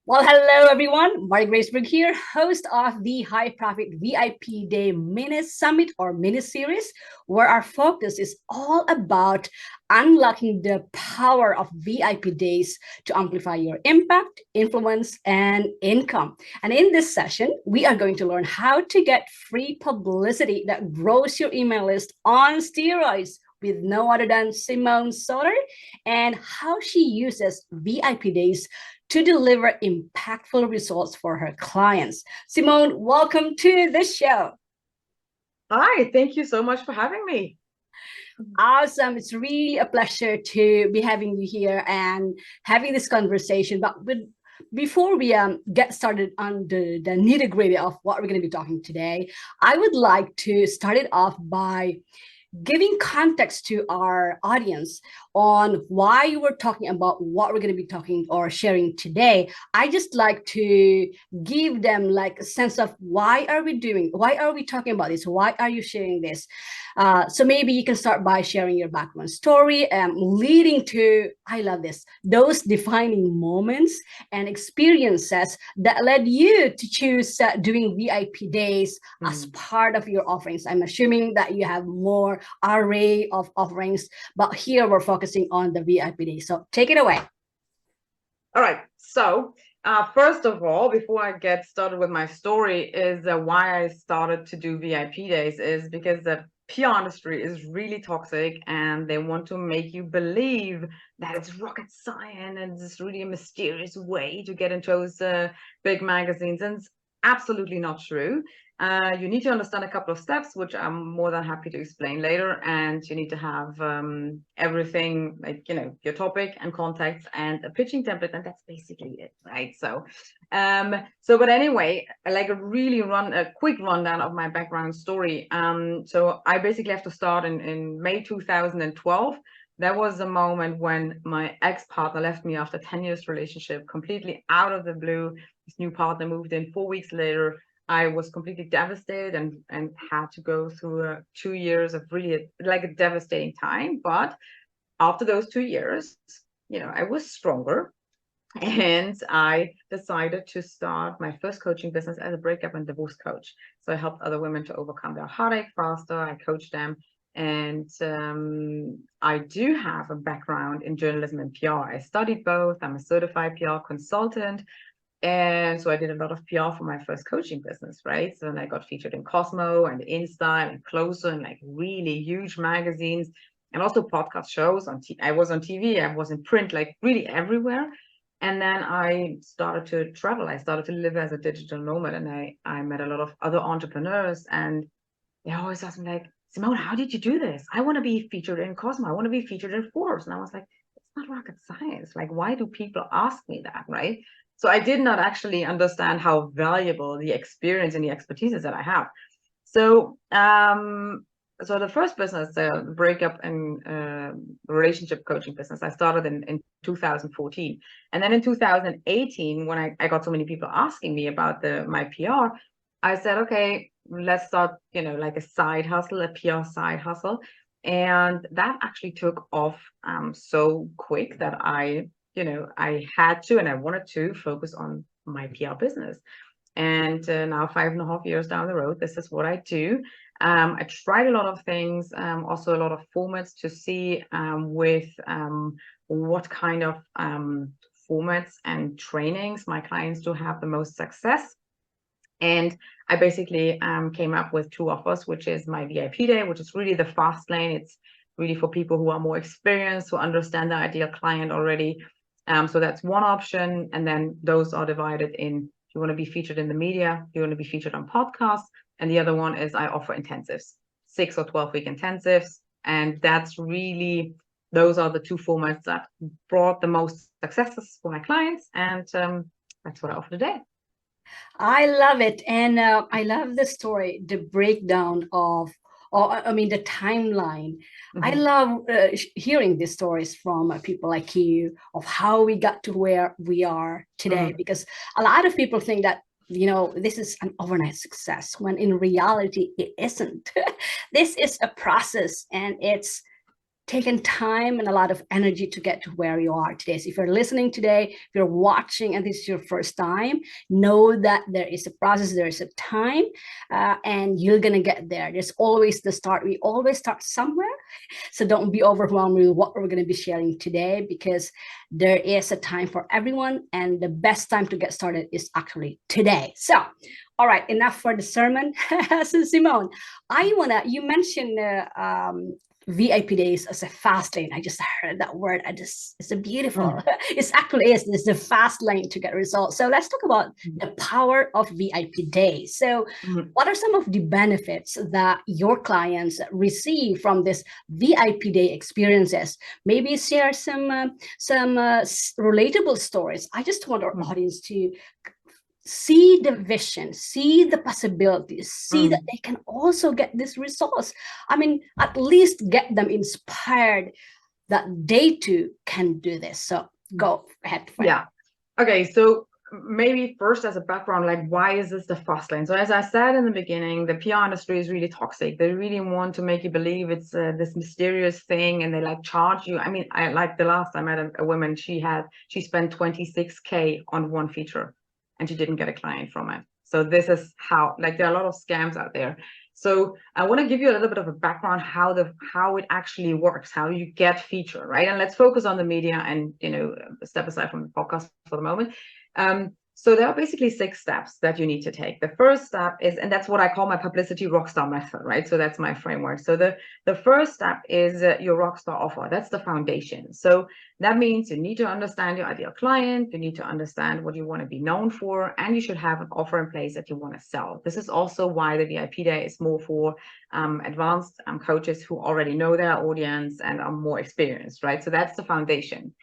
Well, hello everyone. Marty Graceberg here, host of the High Profit VIP Day Mini Summit or Mini Series, where our focus is all about unlocking the power of VIP days to amplify your impact, influence, and income. And in this session, we are going to learn how to get free publicity that grows your email list on steroids with no other than Simone Sauter and how she uses VIP days to deliver impactful results for her clients. Simone, welcome to the show. Hi, thank you so much for having me. Awesome. It's really a pleasure to be having you here and having this conversation. Before we get started on the nitty gritty of what we're going to be talking today, I would like to start it off by giving context to our audience on why we're talking about what we're going to be talking or sharing today. I just like to give them like a sense of why are we talking about this? Why are you sharing this? So maybe you can start by sharing your background story, leading to, I love this, those defining moments and experiences that led you to choose doing VIP days as part of your offerings. I'm assuming that you have more array of offerings, but here we're focusing on the VIP day. So take it away. All right. So, first of all, before I get started with my story, is why I started to do VIP days is because the PR industry is really toxic and they want to make you believe that it's rocket science and it's really a mysterious way to get into those big magazines. And it's absolutely not true. You need to understand a couple of steps, which I'm more than happy to explain later. And you need to have everything like, your topic and contacts and a pitching template. And that's basically it, right? But anyway, I like a quick rundown of my background story. So I basically have to start in May 2012. That was the moment when my ex-partner left me after 10 years relationship, completely out of the blue. This new partner moved in 4 weeks later. I was completely devastated and had to go through 2 years of really like a devastating time. But after those 2 years, I was stronger and I decided to start my first coaching business as a breakup and divorce coach. So I helped other women to overcome their heartache faster. I coached them. And I do have a background in journalism and PR. I studied both. I'm a certified PR consultant. And so I did a lot of PR for my first coaching business, right? So then I got featured in Cosmo and InStyle and Closer and like really huge magazines and also podcast shows. I was on TV, I was in print, like really everywhere. And then I started to travel. I started to live as a digital nomad and I met a lot of other entrepreneurs and they always asked me like, Simone, how did you do this? I want to be featured in Cosmo. I want to be featured in Forbes. And I was like, it's not rocket science. Like, why do people ask me that, right? So I did not actually understand how valuable the experience and the expertise is that I have. So, so the first business, the breakup and relationship coaching business, I started in 2014. And then in 2018, when I got so many people asking me about my PR, I said, okay, let's start, like a side hustle, a PR side hustle. And that actually took off so quick that I had to and I wanted to focus on my PR business. And now 5.5 years down the road, this is what I do. I tried a lot of things, also a lot of formats to see with what kind of formats and trainings my clients do have the most success. And I basically came up with two offers, which is my VIP day, which is really the fast lane. It's really for people who are more experienced, who understand the ideal client already. So that's one option. And then those are divided in, you want to be featured in the media, you want to be featured on podcasts. And the other one is I offer intensives, 6 or 12-week intensives. And that's really, those are the two formats that brought the most successes for my clients. And that's what I offer today. I love it. And I love the story, the breakdown of, or I mean, the timeline. I love hearing these stories from people like you of how we got to where we are today, because a lot of people think that, this is an overnight success when in reality it isn't. This is a process and it's taken time and a lot of energy to get to where you are today. So if you're listening today, if you're watching and this is your first time, know that there is a process, there is a time, and you're going to get there. There's always the start. We always start somewhere. So don't be overwhelmed with what we're going to be sharing today, because there is a time for everyone. And the best time to get started is actually today. So, all right, enough for the sermon. So Simone, you mentioned VIP days as a fast lane. I just heard that word. It's a beautiful, it's the fast lane to get results. So let's talk about the power of VIP days. So what are some of the benefits that your clients receive from this VIP day experiences? Maybe share some relatable stories. I just want our audience to see the vision, see the possibilities, see that they can also get this resource. I mean, at least get them inspired that they too can do this. So go ahead. Yeah. Okay. So maybe first as a background, like, why is this the fast lane? So as I said in the beginning, the PR industry is really toxic. They really want to make you believe it's this mysterious thing, and they like charge you. I mean, I like the last time I met a woman, she spent 26K on one feature and she didn't get a client from it. So this is how, like, there are a lot of scams out there. So I want to give you a little bit of a background how it actually works, how you get feature, right? And let's focus on the media and, step aside from the podcast for the moment. So there are basically 6 steps that you need to take. The first step is, and that's what I call my publicity rockstar method, right? So that's my framework. So the first step is your rockstar offer. That's the foundation. So that means you need to understand your ideal client, you need to understand what you want to be known for, and you should have an offer in place that you want to sell. This is also why the VIP day is more for advanced coaches who already know their audience and are more experienced, right? So that's the foundation.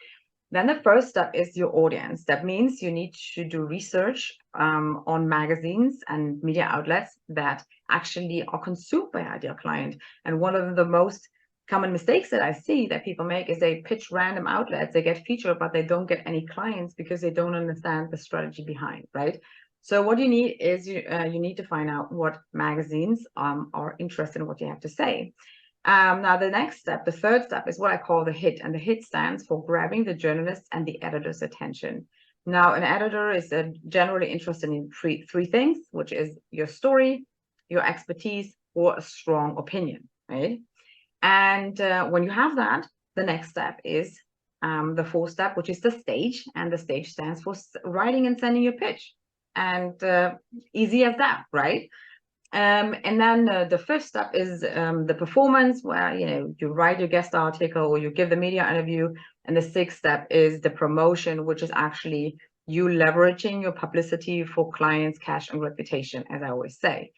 Then the first step is your audience. That means you need to do research on magazines and media outlets that actually are consumed by ideal client. And one of the most common mistakes that I see that people make is they pitch random outlets, they get featured, but they don't get any clients because they don't understand the strategy behind, right? So what you need is you need to find out what magazines are interested in what you have to say. Now, the next step, the third step, is what I call the hit, and the hit stands for grabbing the journalist and the editor's attention. Now, an editor is generally interested in three things, which is your story, your expertise, or a strong opinion, right? And when you have that, the next step is the fourth step, which is the stage, and the stage stands for writing and sending your pitch. And easy as that, right? And then the fifth step is the performance, where you write your guest article or you give the media interview. And the sixth step is the promotion, which is actually you leveraging your publicity for clients, cash, and reputation, as I always say.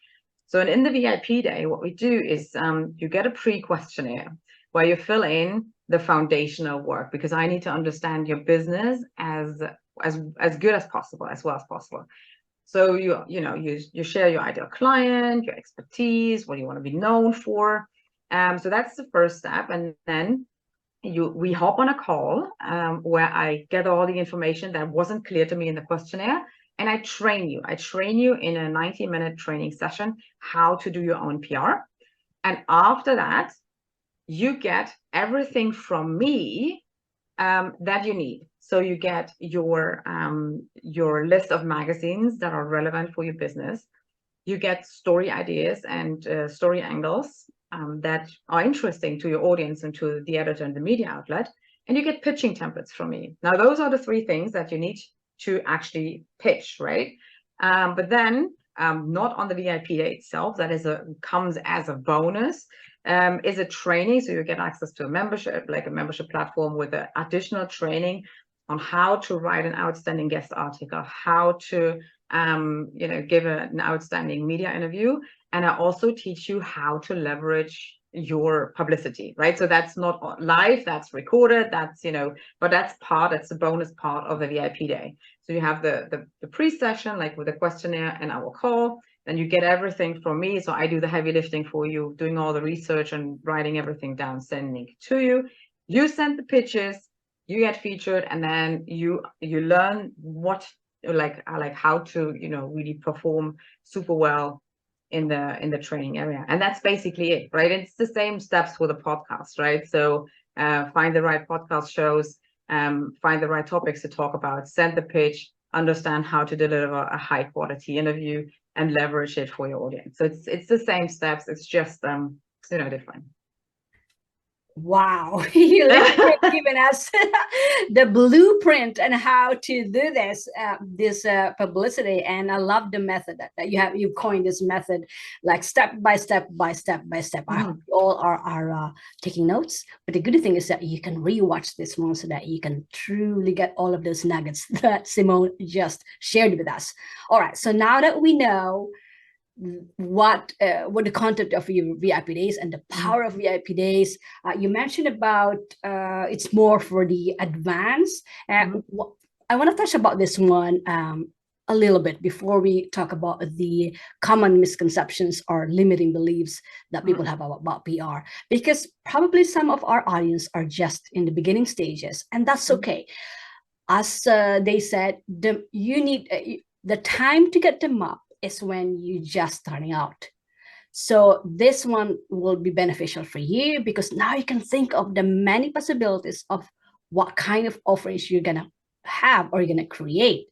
So in the VIP day, what we do is you get a pre-questionnaire where you fill in the foundational work, because I need to understand your business as good as possible, as well as possible. So you share your ideal client, your expertise, what you want to be known for. So that's the first step, and then we hop on a call where I get all the information that wasn't clear to me in the questionnaire, and I train you. I train you in a 90-minute training session how to do your own PR, and after that, you get everything from me that you need. So you get your list of magazines that are relevant for your business. You get story ideas and story angles that are interesting to your audience and to the editor and the media outlet. And you get pitching templates from me. Now, those are the 3 things that you need to actually pitch, right? But then not on the VIP day itself, that comes as a bonus, is a training. So you get access to a membership, like a membership platform with additional training on how to write an outstanding guest article, how to give an outstanding media interview. And I also teach you how to leverage your publicity, right? So that's not live, that's recorded, but that's the bonus part of the VIP day. So you have the pre-session, like with a questionnaire and our call, then you get everything from me. So I do the heavy lifting for you, doing all the research and writing everything down, sending it to you. You send the pitches, you get featured, and then you learn how to really perform super well the training area. And that's basically it, right? It's the same steps for the podcast, right? So find the right podcast shows, find the right topics to talk about, send the pitch, understand how to deliver a high quality interview, and leverage it for your audience. So it's the same steps. It's just different. Wow, you literally given us the blueprint and how to do this publicity, and I love the method that you coined this method, like step by step by step by step. I hope you all are taking notes. But the good thing is that you can rewatch this one so that you can truly get all of those nuggets that Simone just shared with us. All right, so now that we know what the content of your VIP days and the power of VIP days, you mentioned about it's more for the advanced. I want to touch about this one a little bit before we talk about the common misconceptions or limiting beliefs that people have about PR, because probably some of our audience are just in the beginning stages, and that's okay. As they said, you need the time to get them up is when you're just starting out. So this one will be beneficial for you because now you can think of the many possibilities of what kind of offerings you're gonna have or you're gonna create.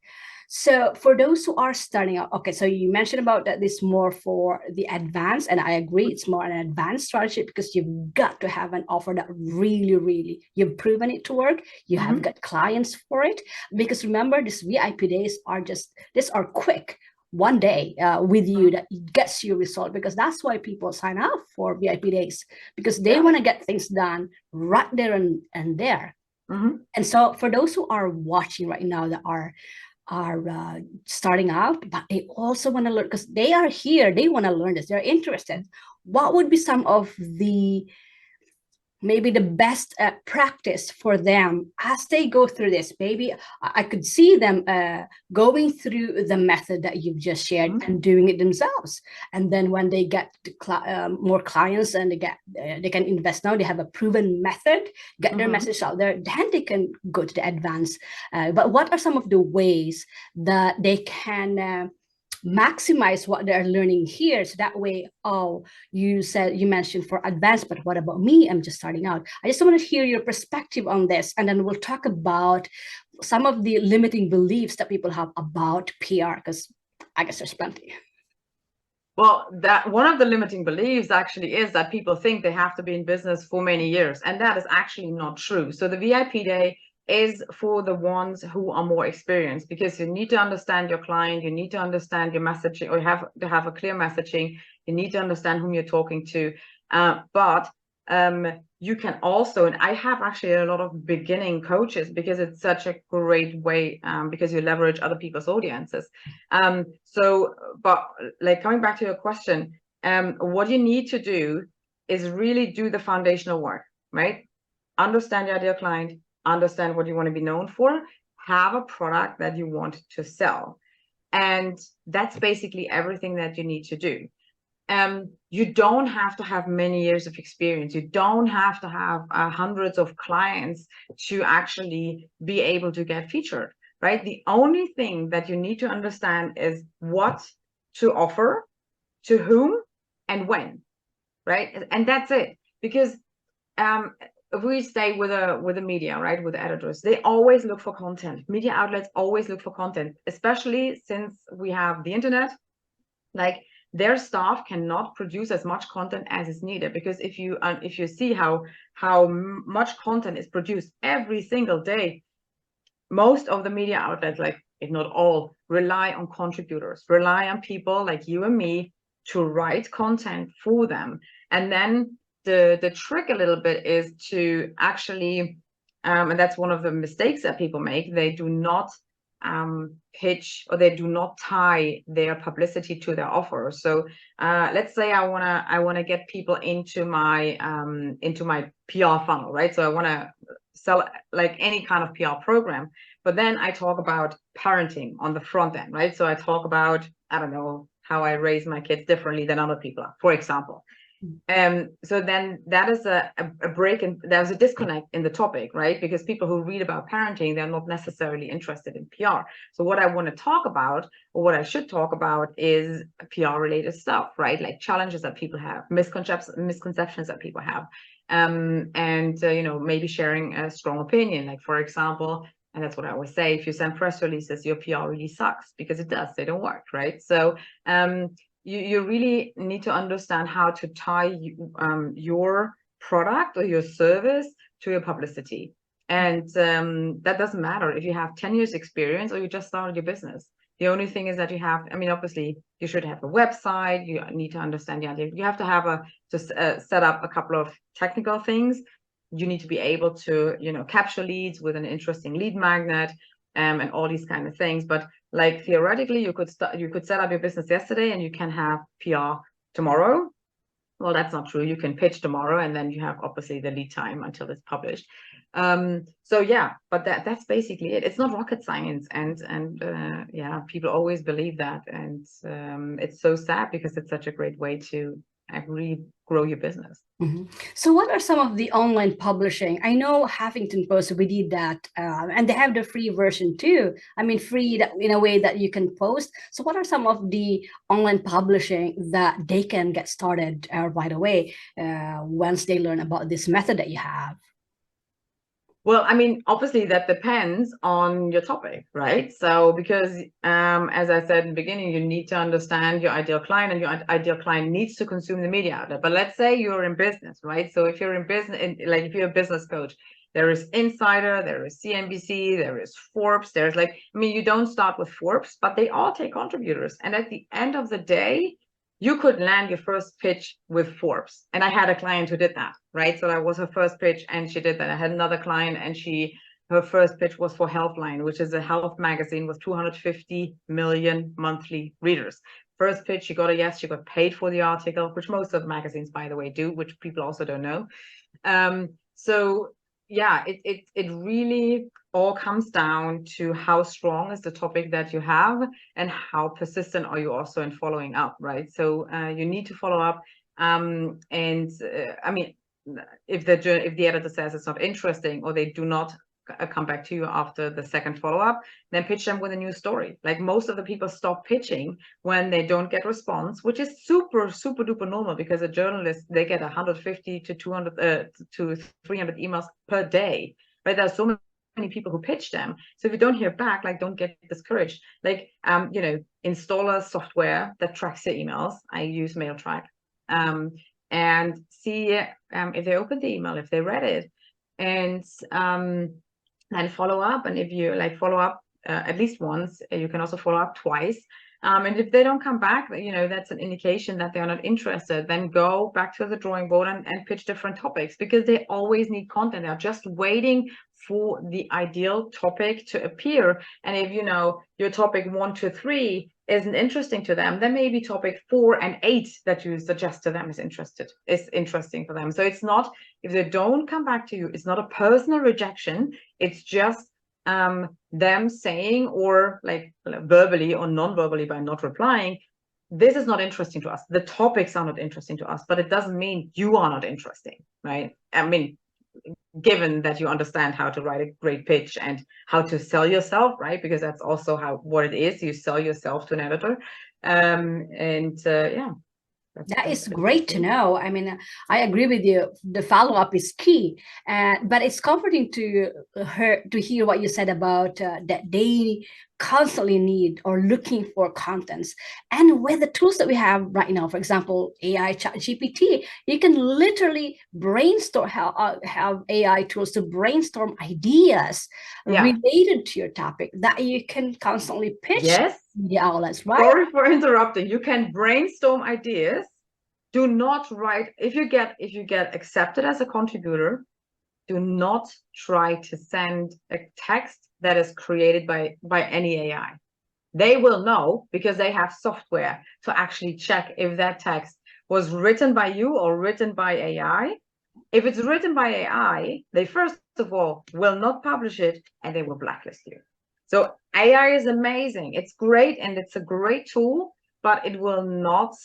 So for those who are starting out, okay, so you mentioned about that this more for the advanced, and I agree, it's more an advanced strategy because you've got to have an offer that really, you've proven it to work. You have got clients for it, because remember, these VIP days are quick. One day with you that gets you result, because that's why people sign up for VIP days, because they want to get things done right there and there. And so for those who are watching right now that are starting out, but they also want to learn, because they are here, they want to learn this, they're interested, what would be some of the maybe the best practice for them as they go through this? Maybe I could see them going through the method that you've just shared and doing it themselves. And then when they get more clients and they can invest now, they have a proven method, get their message out there, then they can go to the advanced. But what are some of the ways that they can maximize what they're learning here, so that way, you mentioned for advanced, but what about me? I'm just starting out. I just want to hear your perspective on this, and then we'll talk about some of the limiting beliefs that people have about PR, because I guess there's plenty. Well, that one of the limiting beliefs actually is that people think they have to be in business for many years, and that is actually not true. So the VIP day is for the ones who are more experienced, because you need to understand your client, you need to understand your messaging, or you have to have a clear messaging, you need to understand whom you're talking to. But you can also, and I have actually a lot of beginning coaches, because it's such a great way, because you leverage other people's audiences. But like, coming back to your question, what you need to do is really do the foundational work, right? Understand your ideal client, understand what you want to be known for, have a product that you want to sell. And that's basically everything that you need to do. You don't have to have many years of experience. You don't have to have hundreds of clients to actually be able to get featured, right? The only thing that you need to understand is what to offer, to whom, and when, right? And that's it. Because if we stay with the media, right, with the editors, they always look for content. Media outlets always look for content, especially since we have the internet. Like, their staff cannot produce as much content as is needed, because if you see how much content is produced every single day, most of the media outlets, like if not all, rely on contributors, rely on people like you and me to write content for them. And then the trick a little bit is to actually, and that's one of the mistakes that people make, they do not pitch, or they do not tie their publicity to their offer. So let's say I wanna get people into my PR funnel, right? So I wanna sell like any kind of PR program, but then I talk about parenting on the front end, right? So I talk about, I don't know, how I raise my kids differently than other people, for example. So then that is a break, and there's a disconnect in the topic, right? Because people who read about parenting, they're not necessarily interested in PR. So what I want to talk about, or what I should talk about, is PR related stuff, right? Like challenges that people have, misconceptions that people have, and you know, maybe sharing a strong opinion. Like, for example, and that's what I always say, if you send press releases, your PR really sucks, because it does, they don't work, right? So you really need to understand how to tie your product or your service to your publicity. And that doesn't matter if you have 10 years experience or you just started your business. The only thing is that you have, I mean, obviously you should have a website, you need to understand the idea. You have to have set up a couple of technical things. You need to be able to, you know, capture leads with an interesting lead magnet, and all these kind of things. But like, theoretically, you could set up your business yesterday and you can have PR tomorrow. Well, that's not true. You can pitch tomorrow, and then you have obviously the lead time until it's published. So yeah, but that's basically it. It's not rocket science, and yeah, people always believe that, and it's so sad, because it's such a great way to really grow your business. Mm-hmm. So what are some of the online publishing? I know Huffington Post, we did that, and they have the free version too. I mean, free that, in a way that you can post. So what are some of the online publishing that they can get started right away once they learn about this method that you have? Well, I mean, obviously that depends on your topic, right? So because as I said in the beginning, you need to understand your ideal client, and your ideal client needs to consume the media outlet. But let's say you're in business, right? So if you're in business, like if you're a business coach, there is Insider, there is CNBC, there is Forbes, there's like, I mean, you don't start with Forbes, but they all take contributors. And at the end of the day, you could land your first pitch with Forbes. And I had a client who did that, right? So that was her first pitch, and she did that. I had another client, and her first pitch was for Healthline, which is a health magazine with 250 million monthly readers. First pitch, she got a yes, she got paid for the article, which most of the magazines, by the way, do, which people also don't know. So yeah, it really all comes down to how strong is the topic that you have, and how persistent are you also in following up, right? So you need to follow up, I mean, if the editor says it's not interesting, or they do not come back to you after the second follow-up, then pitch them with a new story. Like, most of the people stop pitching when they don't get response, which is super duper normal, because a journalist, they get 150 to 200 to 300 emails per day, right? There's so many people who pitch them. So if you don't hear back, like, don't get discouraged. Like, you know, install a software that tracks your emails. I use MailTrack, and see if they opened the email, if they read it, and follow up. And if you like follow up at least once, you can also follow up twice. And if they don't come back, you know, that's an indication that they're not interested. Then go back to the drawing board and pitch different topics, because they always need content. They're just waiting for the ideal topic to appear. And if, you know, your topic 1 to 3 isn't interesting to them, then maybe topic 4 and 8 that you suggest to them is interesting for them. So it's not, if they don't come back to you, it's not a personal rejection. It's just them saying, or like verbally or non-verbally, by not replying, this is not interesting to us. The topics are not interesting to us, but it doesn't mean you are not interesting, right? I mean, given that you understand how to write a great pitch and how to sell yourself, right? Because that's also what it is. You sell yourself to an editor. Yeah. That is great to know. I mean, I agree with you. The follow-up is key, but it's comforting to hear what you said about that they constantly need or looking for contents. And with the tools that we have right now, for example, AI chat GPT, you can literally brainstorm, have AI tools to brainstorm ideas related to your topic that you can constantly pitch. Yes. Media outlets, right? Sorry for interrupting. You can brainstorm ideas. Do not write, if you get accepted as a contributor, do not try to send a text that is created by any AI. They will know, because they have software to actually check if that text was written by you or written by AI. If it's written by AI, they first of all will not publish it, and they will blacklist you. So AI is amazing. It's great, and it's a great tool, but it will not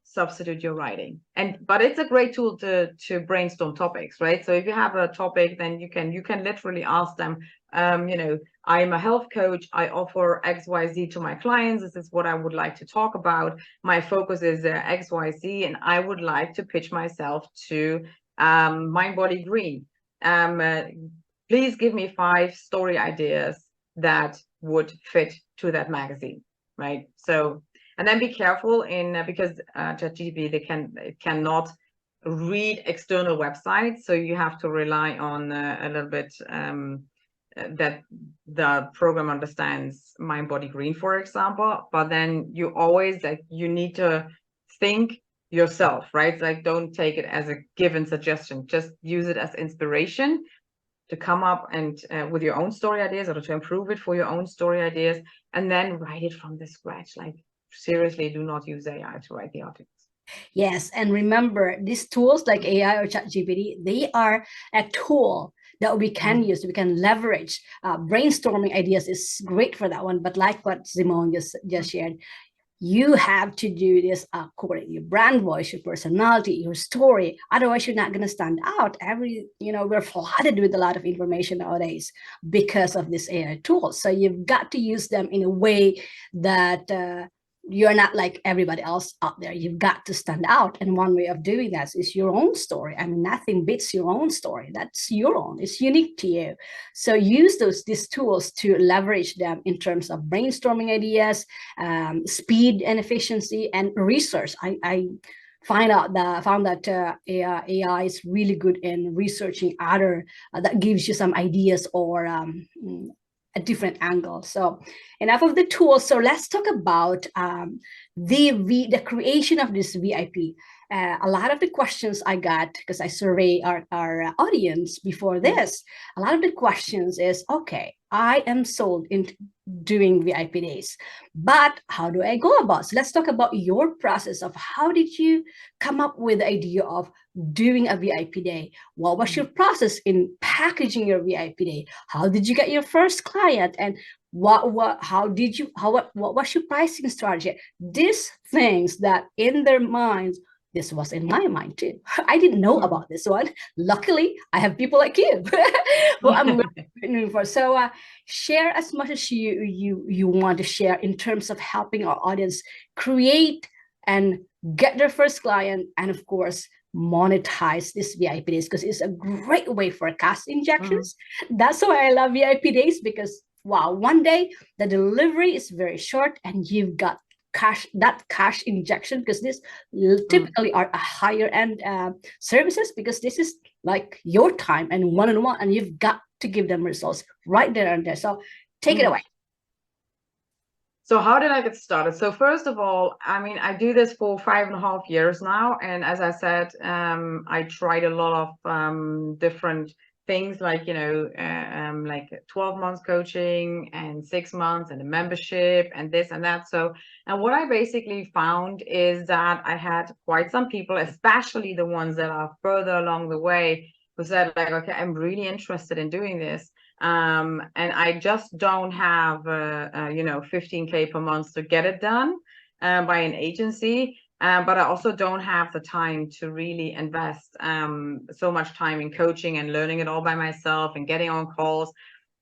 substitute your writing. But it's a great tool to brainstorm topics, right? So if you have a topic, then you can literally ask them, I'm a health coach, I offer XYZ to my clients, this is what I would like to talk about, my focus is XYZ, and I would like to pitch myself to Mind Body Green. Please give me 5 story ideas that would fit to that magazine, right? So, and then be careful because ChatGPT it cannot read external websites, so you have to rely on a little bit that the program understands Mind Body Green, for example. But then you always you need to think yourself, right? Like, don't take it as a given suggestion, just use it as inspiration to come up and with your own story ideas, or to improve it for your own story ideas, and then write it from the scratch. Like, seriously, do not use AI to write the articles. Yes, and remember, these tools like AI or ChatGPT, they are a tool that we can use, we can leverage. Brainstorming ideas is great for that one, but like what Simone just shared, you have to do this according to your brand voice, your personality, your story. Otherwise, you're not going to stand out. We're flooded with a lot of information nowadays because of this AI tools. So you've got to use them in a way that you're not like everybody else out there. You've got to stand out. And one way of doing that is your own story. I mean, nothing beats your own story. That's your own. It's unique to you. So use these tools to leverage them in terms of brainstorming ideas, speed and efficiency, and research. I found that AI is really good in researching other that gives you some ideas or a different angle. So enough of the tools. So let's talk about the creation of this VIP. A lot of the questions I got, because I survey our audience before this, a lot of the questions is, okay, I am sold into doing VIP days, but how do I go about? So let's talk about your process of how did you come up with the idea of doing a VIP day? What was your process in packaging your VIP day? How did you get your first client? And what was your pricing strategy? These things that in their minds, this was in my mind too. I didn't know about this one. Luckily, I have people like you. Well, I'm learning for. So share as much as you want to share in terms of helping our audience create and get their first client, and of course, monetize this VIP days, because it's a great way for cash injections. That's why I love VIP days, because wow, one day the delivery is very short and you've got cash injection, because this typically are a higher end services, because this is like your time and one-on-one, and you've got to give them results right there and there. So take it away. So how did I get started? So first of all, I mean, I do this for 5.5 years now. And as I said, I tried a lot of different things, like, like 12 months coaching and 6 months and a membership and this and that. So, and what I basically found is that I had quite some people, especially the ones that are further along the way, who said like, okay, I'm really interested in doing this. And I just don't have 15K per month to get it done by an agency, but I also don't have the time to really invest so much time in coaching and learning it all by myself and getting on calls.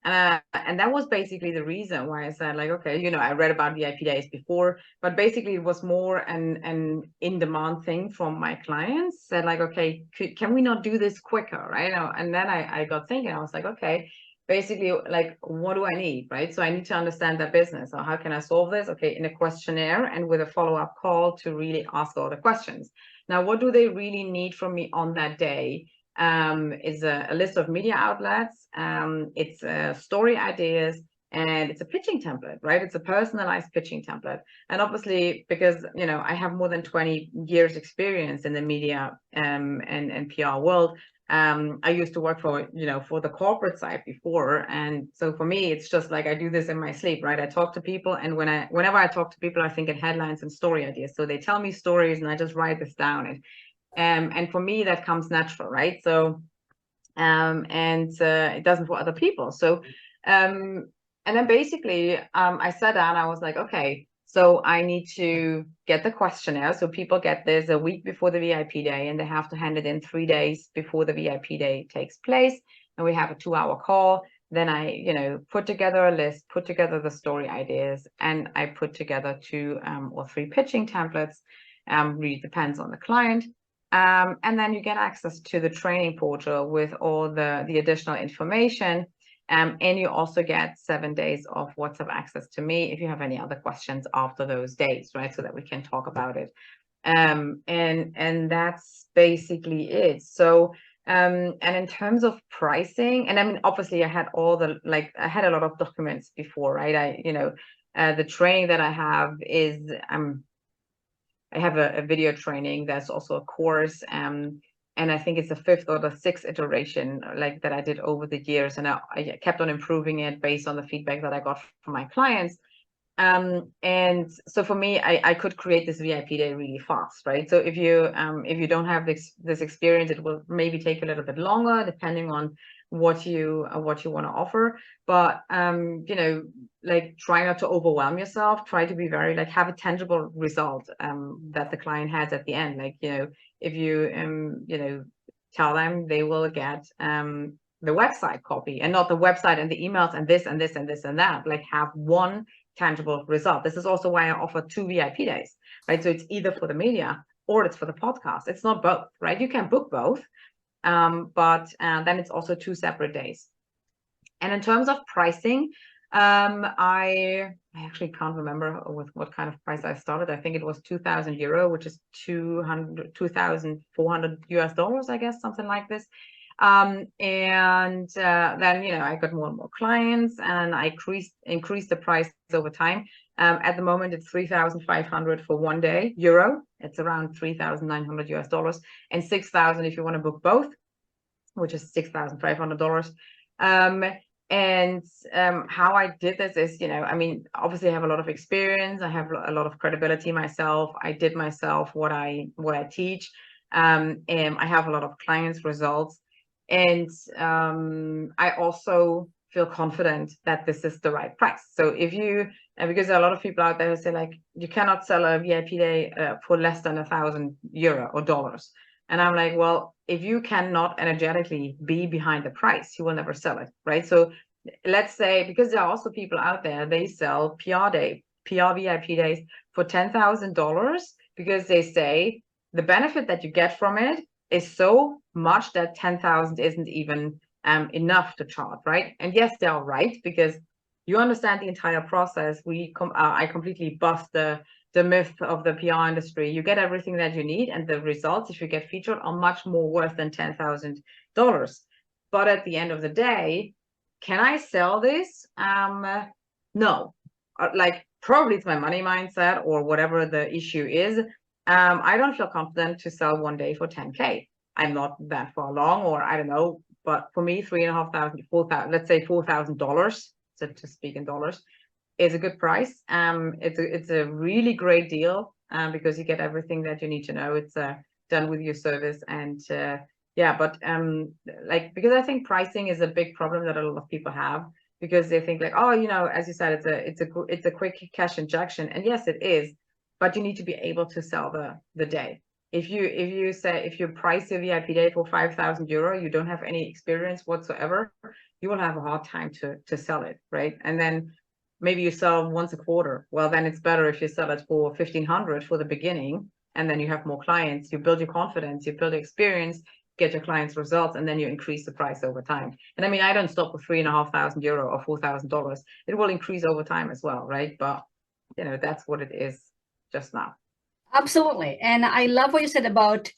And that was basically the reason why I said, like, okay, I read about VIP days before, but basically it was more an in-demand thing from my clients. Said like, okay, can we not do this quicker, right? And then I got thinking, I was like, okay, basically, like, what do I need, right? So I need to understand their business. So how can I solve this? Okay, in a questionnaire and with a follow-up call to really ask all the questions. Now, what do they really need from me on that day? Is a list of media outlets, it's story ideas, and it's a pitching template, right? It's a personalized pitching template. And obviously, because I have more than 20 years experience in the media and PR world, I used to work for the corporate side before, and so for me it's just like I do this in my sleep, right? I talk to people, and whenever I talk to people, I think in headlines and story ideas. So they tell me stories and I just write this down. And for me, that comes natural, right? So, it doesn't for other people. So, and then basically, I sat down, I was like, okay, So I need to get the questionnaire. So people get this a week before the VIP day, and they have to hand it in 3 days before the VIP day takes place. And we have a 2-hour call. Then I, put together a list, put together the story ideas, and I put together 2 or 3 pitching templates. Really depends on the client. And then you get access to the training portal with all the additional information. And you also get 7 days of WhatsApp access to me if you have any other questions after those days, right? So that we can talk about it. And that's basically it. So, and in terms of pricing, and I mean, obviously I had I had a lot of documents before, right? The training that I have is, I have a video training. That's also a course. And I think it's the 5th or the 6th iteration like that I did over the years. And I kept on improving it based on the feedback that I got from my clients. And so for me, I could create this VIP day really fast, right? So if you don't have this experience, it will maybe take a little bit longer depending on what you want to offer. But like, try not to overwhelm yourself. Try to be very have a tangible result that the client has at the end. Like, if you tell them, they will get the website copy, and not the website and the emails and this and this and this and that. Like, have one tangible result. This is also why I offer 2 VIP days, right? So it's either for the media or it's for the podcast. It's not both, right? You can book both, but then it's also 2 separate days. And in terms of pricing, I actually can't remember with what kind of price I started. I think it was €2,000, which is $2,400 I guess, something like this. And then I got more and more clients, and I increased the price over time. At the moment, it's 3,500 for 1 day euro. It's around $3,900, and 6,000 if you want to book both, which is $6,500. And how I did this is, I mean, obviously I have a lot of experience. I have a lot of credibility myself. I did myself what I teach. And I have a lot of clients' results. And I also feel confident that this is the right price. So if you, because there are a lot of people out there who say, like, you cannot sell a VIP day for less than €1,000 or dollars. And I'm like, well, if you cannot energetically be behind the price, you will never sell it, right? So let's say, because there are also people out there, they sell PR VIP days for $10,000 because they say the benefit that you get from it is so much that 10,000 isn't even enough to charge, right? And yes, they are right, because you understand the entire process. I completely bust the myth of the PR industry. You get everything that you need, and the results, if you get featured, are much more worth than $10,000. But at the end of the day, can I sell this? No. Like, probably it's my money mindset or whatever the issue is. I don't feel confident to sell 1 day for 10K. I'm not that far along, or I don't know. But for me, $3,500, $4,000, let's say $4,000, to speak in dollars, is a good price. It's a really great deal because you get everything that you need to know. It's done with your service, and yeah. But because I think pricing is a big problem that a lot of people have, because they think like, oh, as you said, it's a quick cash injection, and yes, it is. But you need to be able to sell the day. If you price your VIP day for €5,000, you don't have any experience whatsoever, you will have a hard time to sell it, right? And then maybe you sell once a quarter. Well, then it's better if you sell it for 1,500 for the beginning, and then you have more clients. You build your confidence, you build experience, get your clients results, and then you increase the price over time. And I mean, I don't stop with €3,500 or $4,000. It will increase over time as well, right? But that's what it is just now. Absolutely. And I love what you said about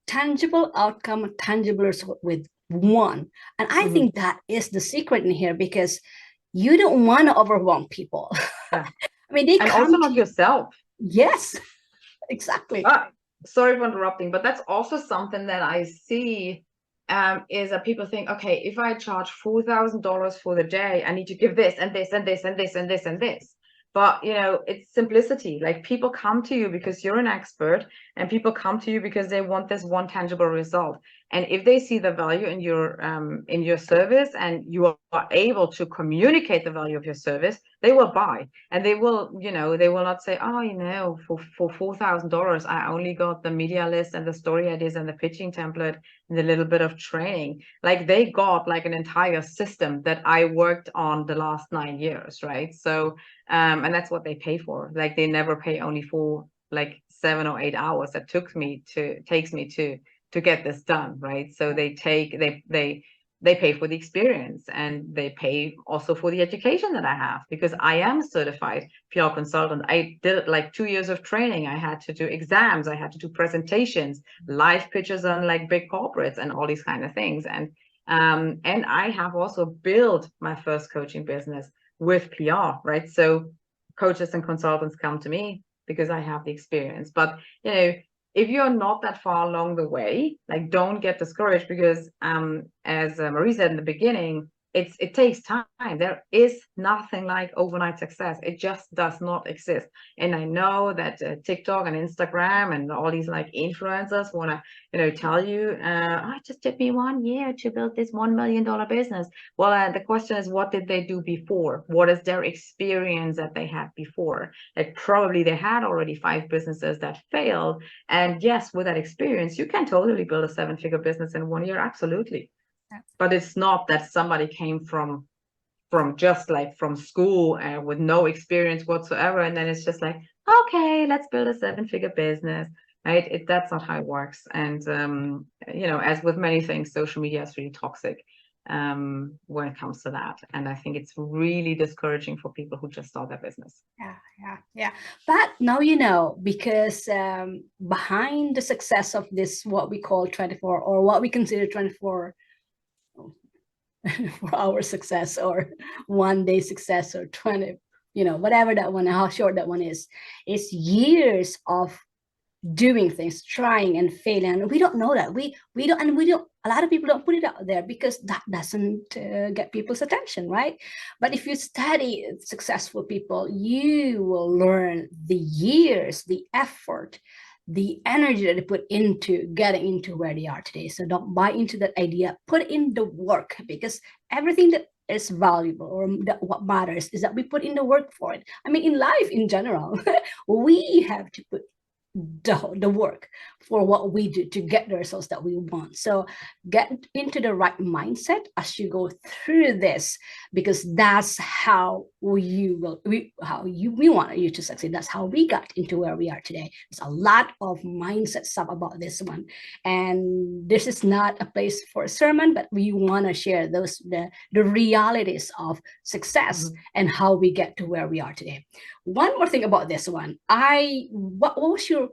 tangible outcome, tangible result with one. And I think that is the secret in here, because you don't want to overwhelm people. Yeah. I mean, they and come also not yourself. Yes, exactly. Sorry for interrupting, but that's also something that I see is that people think, okay, if I charge $4,000 for the day, I need to give this and this and this and this and this and this. But it's simplicity. Like, people come to you because you're an expert, and people come to you because they want this one tangible result. And if they see the value in your service, and you are able to communicate the value of your service, they will buy. And they will, they will not say, oh, for $4,000, I only got the media list and the story ideas and the pitching template and a little bit of training. Like, they got like an entire system that I worked on the last 9 years, right? So, and that's what they pay for. Like, they never pay only for like 7 or 8 hours that takes me to get this done, right? So they pay for the experience, and they pay also for the education that I have, because I am a certified PR consultant. I did like 2 years of training. I had to do exams, I had to do presentations, live pitches on like big corporates and all these kind of things. And I have also built my first coaching business with PR, right? So coaches and consultants come to me because I have the experience. But if you're not that far along the way, like, don't get discouraged, because as Marie said in the beginning, it takes time. There is nothing like overnight success. It just does not exist. And I know that TikTok and Instagram and all these like influencers want to tell you, it just took me 1 year to build this $1 million business. Well, the question is, what did they do before? What is their experience that they had before? Like, probably they had already 5 businesses that failed. And yes, with that experience, you can totally build a 7-figure business in 1 year. Absolutely. But it's not that somebody came from just like from school with no experience whatsoever, and then it's just like, okay, let's build a 7-figure business, right? That's not how it works. And as with many things, social media is really toxic when it comes to that. And I think it's really discouraging for people who just start their business. Yeah. But now because behind the success of this, what we call 24, or what we consider 24 4-hour success, or 1 day success, or 20, whatever that one, how short that one is years of doing things, trying and failing. And we don't know that. We don't, a lot of people don't put it out there because that doesn't get people's attention, right? But if you study successful people, you will learn the years, the effort, the energy that they put into getting into where they are today. So don't buy into that idea. Put in the work, because everything that is valuable, or that what matters, is that we put in the work for it. I mean, in life in general, we have to put the work for what we do to get the results that we want. So get into the right mindset as you go through this, because that's how we want you to succeed. That's how we got into where we are today. There's a lot of mindset stuff about this one, and this is not a place for a sermon, but we want to share the realities of success and how we get to where we are today. One more thing about this one, what was your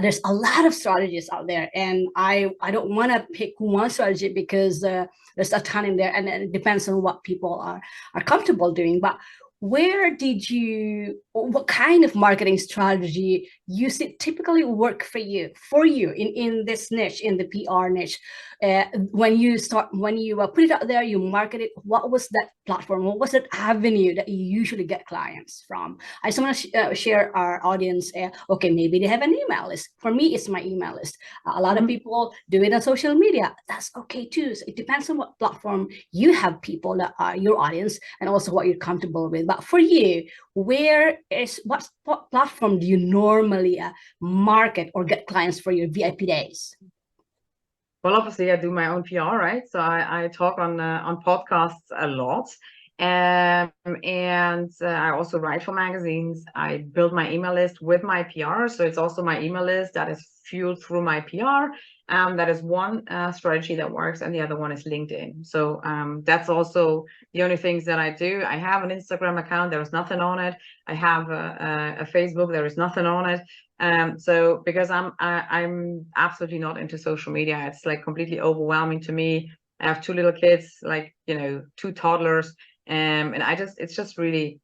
there's a lot of strategies out there, and I don't want to pick one strategy, because there's a ton in there, and it depends on what people are comfortable doing. But what kind of marketing strategy you see typically work for you in this niche, in the PR niche? When you put it out there, you market it, what was that platform, what was that avenue that you usually get clients from? I just want to share our audience, okay, maybe they have an email list. For me, it's my email list. A lot of people do it on social media. That's okay too. So it depends on what platform you have people that are your audience, and also what you're comfortable with. But for you, what platform do you normally market or get clients for your VIP days? Well, obviously, I do my own PR, right? So I talk on podcasts a lot, and I also write for magazines. I build my email list with my PR, so it's also my email list that is fueled through my PR. That is one strategy that works, and the other one is LinkedIn. So that's also the only things that I do. I have an Instagram account. There is nothing on it. I have a Facebook. There is nothing on it. So because I'm absolutely not into social media, it's like completely overwhelming to me. I have 2 little kids, like 2 toddlers, and it's just really,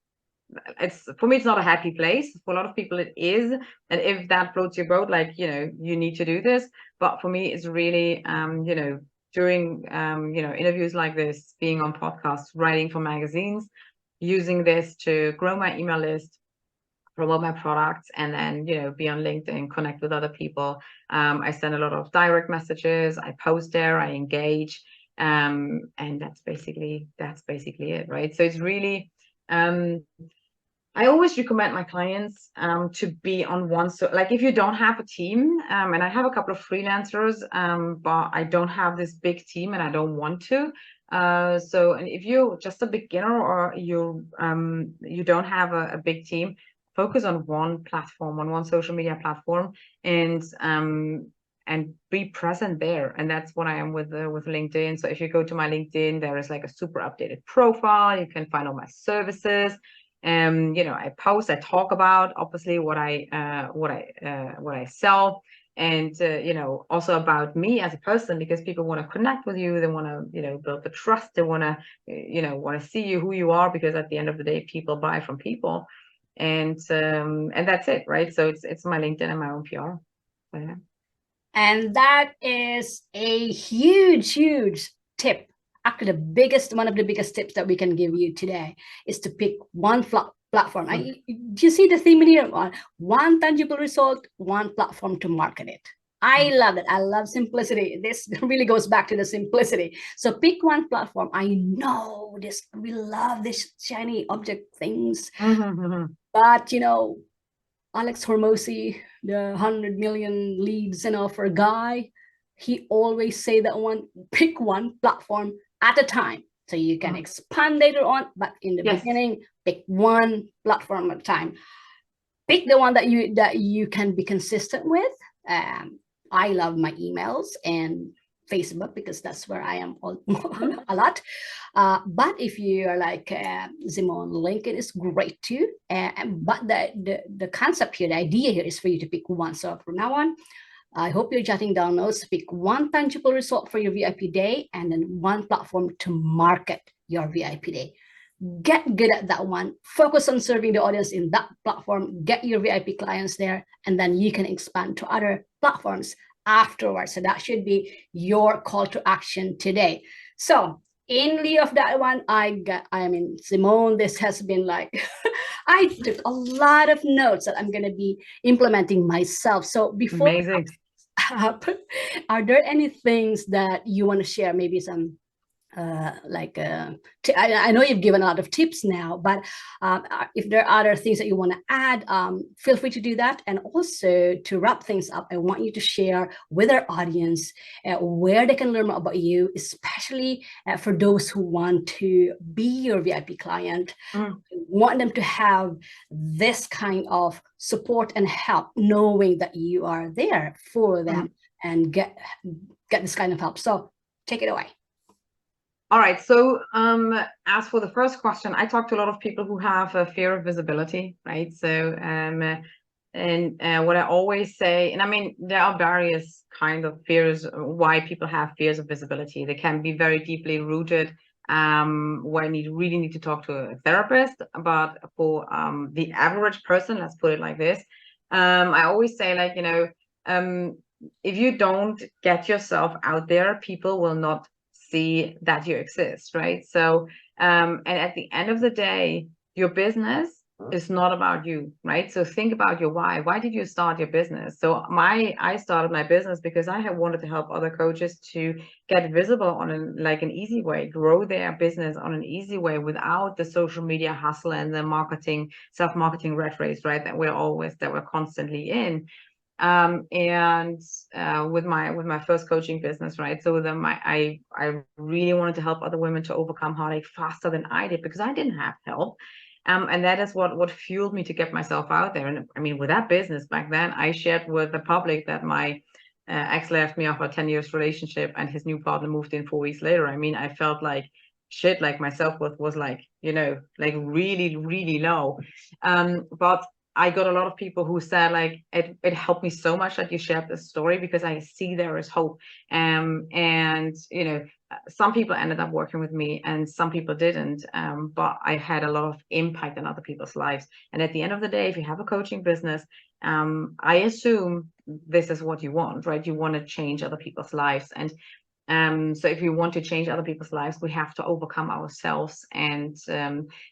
for me, it's not a happy place. For a lot of people it is, and if that floats your boat, like you need to do this. But for me, it's really doing interviews like this, being on podcasts, writing for magazines, using this to grow my email list, promote my products, and then, you know, be on LinkedIn, connect with other people. I send a lot of direct messages, I post there, I engage, and that's basically it, right? So it's really, I always recommend my clients to be on one. So like if you don't have a team, and I have a couple of freelancers, but I don't have this big team and I don't want to. So and if you're just a beginner, or you don't have a big team, focus on one platform, on one social media platform, and be present there. And that's what I am with LinkedIn. So if you go to my LinkedIn, there is like a super updated profile. You can find all my services. You know, I post, I talk about obviously what I sell, and you know, also about me as a person, because people want to connect with you, they want to, you know, build the trust, they want to, you know, want to see you, who you are, because at the end of the day, people buy from people, and that's it, right? So it's my LinkedIn and my own PR. So, yeah. And that is a huge tip. Actually, one of the biggest tips that we can give you today is to pick one platform. Do you see the theme here? One tangible result, one platform to market it. I love it. I love simplicity. This really goes back to the simplicity. So pick one platform. I know this, we love this shiny object things, but you know, Alex Hormozy, the 100 million leads and offer guy, he always say that pick one platform at a time. So you can expand later on, but in the beginning, pick one platform at a time. Pick the one that you can be consistent with. I love my emails and Facebook, because that's where I am a lot. But if you are like Simone, LinkedIn is great too. But the concept here, the idea here is for you to pick one. So from now on, I hope you're jotting down notes. Pick one tangible result for your VIP day, and then one platform to market your VIP day. Get good at that one. Focus on serving the audience in that platform. Get your VIP clients there, and then you can expand to other platforms afterwards. So that should be your call to action today. So in lieu of that one, Simone, this has been like, I took a lot of notes that I'm going to be implementing myself. So before, amazing. Are there any things that you want to share? Maybe some I know you've given a lot of tips now, but if there are other things that you want to add, feel free to do that. And also, to wrap things up, I want you to share with our audience where they can learn more about you, especially for those who want to be your VIP client. Want them to have this kind of support and help, knowing that you are there for them and get this kind of help. So take it away. All right. So as for the first question, I talk to a lot of people who have a fear of visibility, right? So what I always say, and I mean, there are various kind of fears why people have fears of visibility. They can be very deeply rooted, where you really need to talk to a therapist. But for the average person, let's put it like this, I always say, like, you know, if you don't get yourself out there, people will not see that you exist, right? So and at the end of the day, your business is not about you, right? So think about your why did you start your business? So I started my business because I have wanted to help other coaches to get visible on an easy way, grow their business on an easy way without the social media hustle and the self-marketing rat race, right, that we're constantly in. With my first coaching business, right? So I really wanted to help other women to overcome heartache faster than I did, because I didn't have help. And that is what fueled me to get myself out there. And I mean, with that business back then, I shared with the public that my ex left me after a 10 years relationship, and his new partner moved in 4 weeks later. I mean, I felt like shit, like my self-worth was like, you know, like really, really low. But I got a lot of people who said, like, it helped me so much that you shared this story, because I see there is hope. And you know, some people ended up working with me and some people didn't. But I had a lot of impact in other people's lives. And at the end of the day, if you have a coaching business, I assume this is what you want, right? You want to change other people's lives. And so if you want to change other people's lives, we have to overcome ourselves. And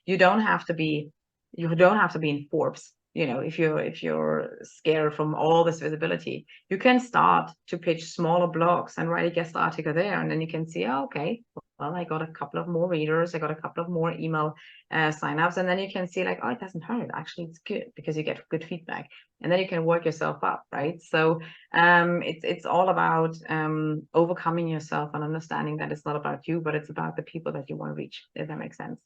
you don't have to be in Forbes. if you're scared from all this visibility, you can start to pitch smaller blogs and write a guest article there, and then you can see, oh, okay, well, I got a couple of more readers, I got a couple of more email signups, and then you can see like, oh, it doesn't hurt. Actually, it's good because you get good feedback, and then you can work yourself up, right? So it's all about overcoming yourself and understanding that it's not about you, but it's about the people that you want to reach, if that makes sense.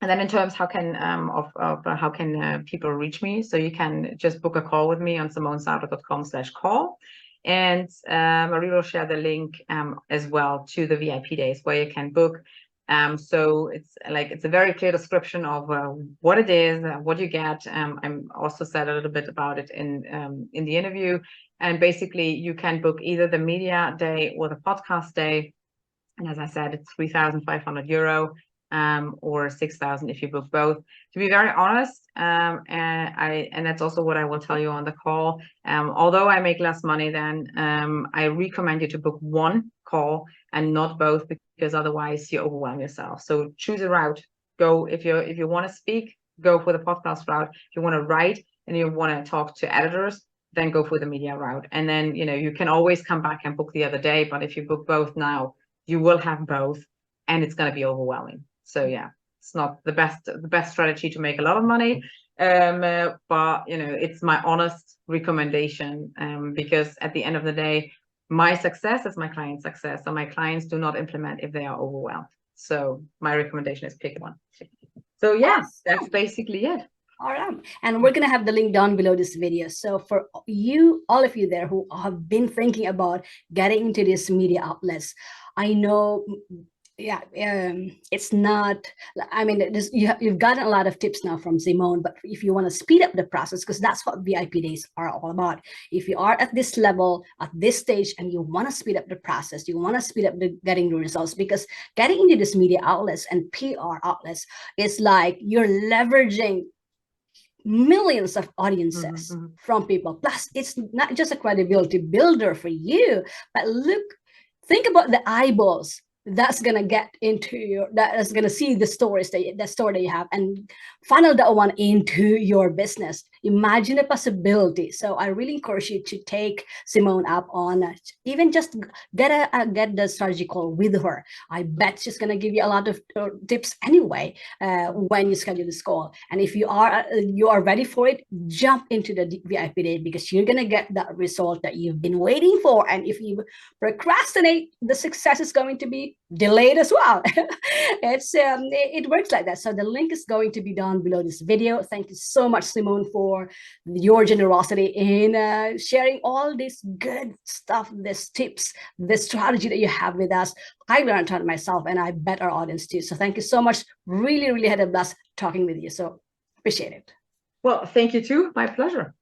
And then in terms how can people reach me, so you can just book a call with me on simonesauter.com/call, and Marie will share the link as well to the VIP days where you can book. So it's a very clear description of what it is, what you get. I'm also said a little bit about it in the interview, and basically you can book either the media day or the podcast day, and as I said, it's €3,500. Or 6,000 if you book both. To be very honest, and that's also what I will tell you on the call. Although I make less money than, I recommend you to book one call and not both, because otherwise you overwhelm yourself. So choose a route. Go if you want to speak, go for the podcast route. If you want to write and you want to talk to editors, then go for the media route. And then you can always come back and book the other day. But if you book both now, you will have both, and it's going to be overwhelming. So yeah, it's not the best strategy to make a lot of money, but it's my honest recommendation, because at the end of the day, my success is my client's success, and my clients do not implement if they are overwhelmed. So my recommendation is pick one. So yes, that's basically it. All right, and we're gonna have the link down below this video. So for you, all of you there who have been thinking about getting into these media outlets, I know. Yeah, it's not, I mean, you've gotten a lot of tips now from Simone, but if you want to speed up the process, because that's what VIP days are all about. If you are at this level, at this stage, and you want to speed up the process, you want to speed up getting the results, because getting into this media outlets and PR outlets is like you're leveraging millions of audiences from people. Plus, it's not just a credibility builder for you, but think about the eyeballs that's gonna get into that is gonna see the stories that story that you have, and funnel that one into your business. Imagine the possibility. So I really encourage you to take Simone up on even just get the strategy call with her. I bet she's gonna give you a lot of tips anyway when you schedule this call. And if you are ready for it, jump into the VIP day, because you're gonna get that result that you've been waiting for. And if you procrastinate, the success is going to be delayed as well. It works like that. So the link is going to be down below this video. Thank you so much, Simone, for your generosity in sharing all this good stuff, this tips, this strategy that you have with us. I learned on myself, and I bet our audience too. So thank you so much. Really, really had a blast talking with you. So appreciate it. Well, thank you too. My pleasure.